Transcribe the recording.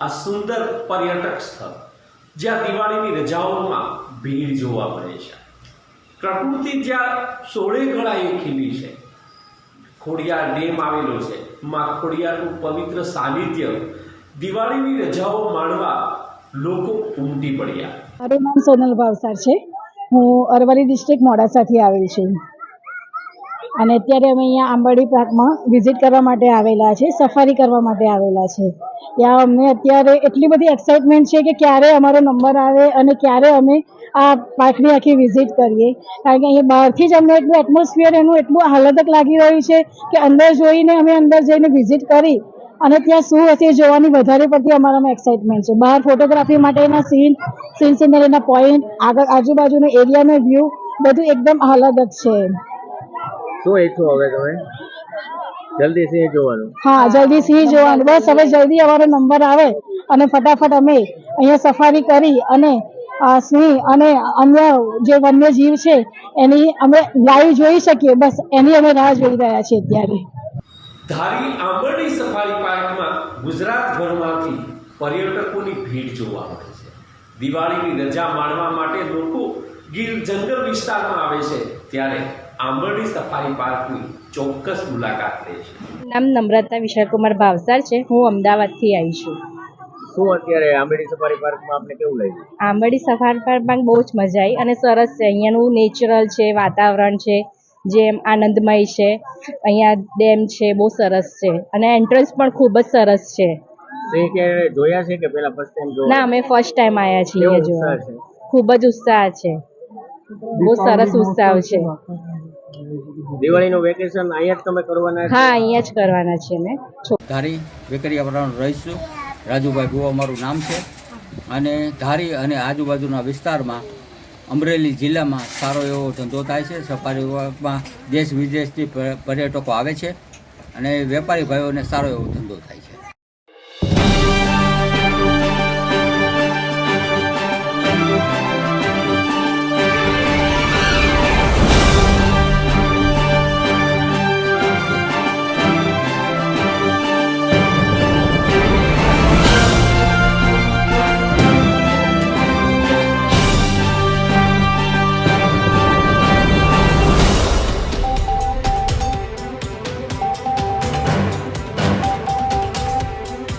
આ સુંદર પર્યટક સ્થળ જ્યાં દિવાળીની રજાઓમાં ભીડ જોવા મળે છે। પ્રકૃતિ જ્યાં સોળે કળાએ ખીલી છે। ખોડિયાર ડેમ આવેલો છે। માં ખોડિયારનું પવિત્ર સાનિધ્ય દિવાળીની રજાઓ માણવા લોકો ઉમટી પડ્યા। મારું નામ સોનલ ભાવસાર છે। હું અરવલ્લી ડિસ્ટ્રિક્ટ મોડાસાથી આવેલ છું અને અત્યારે અમે અહીંયા આંબાડી પાર્કમાં વિઝિટ કરવા માટે આવેલા છે, સફારી કરવા માટે આવેલા છે। ત્યાં અમને અત્યારે એટલી બધી એક્સાઇટમેન્ટ છે કે ક્યારે અમારો નંબર આવે અને ક્યારે અમે આ પાર્કની આખી વિઝિટ કરીએ, કારણ કે અહીંયા બહારથી જ અમને એટલું એટમોસ્ફિયર એનું એટલું આહલાદક લાગી રહ્યું છે કે અંદર જોઈને અમે અંદર જઈને વિઝિટ કરી અને ત્યાં શું હશે એ જોવાની વધારે પડતી અમારામાં એક્સાઇટમેન્ટ છે। બહાર ફોટોગ્રાફી માટેના સીન સિનરીના પોઈન્ટ, આગળ આજુબાજુનો એરિયાનો વ્યૂ બધું એકદમ આહલાદક છે। શું ઈચ્છો હવે તમે? જલ્દી સિંહ જોવાનું? હા, જલ્દી સિંહ જોવાનું। બસ હવે જલ્દી અમારો નંબર આવે અને ફટાફટ અમે અહીંયા સફારી કરી અને સિંહ અને અન્ય જે વન્ય જીવ છે એની અમે લાઈવ જોઈ શકીએ, બસ એની અમે રાહ જોઈ રહ્યા છીએ અત્યારે। ધારી આંબરડી સફારી પાર્કમાં ગુજરાતભરમાંથી પર્યટકોની ભીડ જોવા મળે છે। દિવાળીની રજા માણવા માટે લોકો ગીર જંગલ વિસ્તારમાં આવે છે, ત્યારે આંબરડી સફારી પાર્કની ચોક્કસ મુલાકાત લે છે। નામ નમ્રતા વિશાલકુમાર ભાવસાર છે। હું અમદાવાદથી આવી છું। શું અત્યારે આંબેડી સફારી પાર્કમાં આપને કેવું લાગ્યું? આંબરડી સફારી પાર્કમાં બહુ જ મજા આવી અને સરસ છે। અહીંયાનું નેચરલ છે, વાતાવરણ છે જેમ આનંદમય છે। અહીંયા ડેમ છે, બહુ સરસ છે અને એન્ટ્રન્સ પણ ખૂબ જ સરસ છે। સિંહ કે જોયા છે કે પેલા ફર્સ્ટ ટાઈમ જોવા? ના, અમે ફર્સ્ટ ટાઈમ આવ્યા છીએ કેવો જોવા। ઉત્સાહ છે? ખૂબ જ ઉત્સાહ છે, બહુ સરસ ઉત્સાહ છે। દિવાળીનું વેકેશન અહીંયા જ તમે કરવાના છો? હા, અહીંયા જ કરવાના છે અમે। ધારી વેકરિયાપરાનો રહીશું, રાજુભાઈ ગોવા મારું નામ છે અને ધારી અને આજુબાજુના વિસ્તારમાં અમરેલી જિલ્લામાં સારો એવો ધંધો થાય છે। સફારી પાર્કમાં દેશ વિદેશથી પર્યટકો આવે છે અને વેપારી ભાઈઓને સારો એવો ધંધો થાય છે।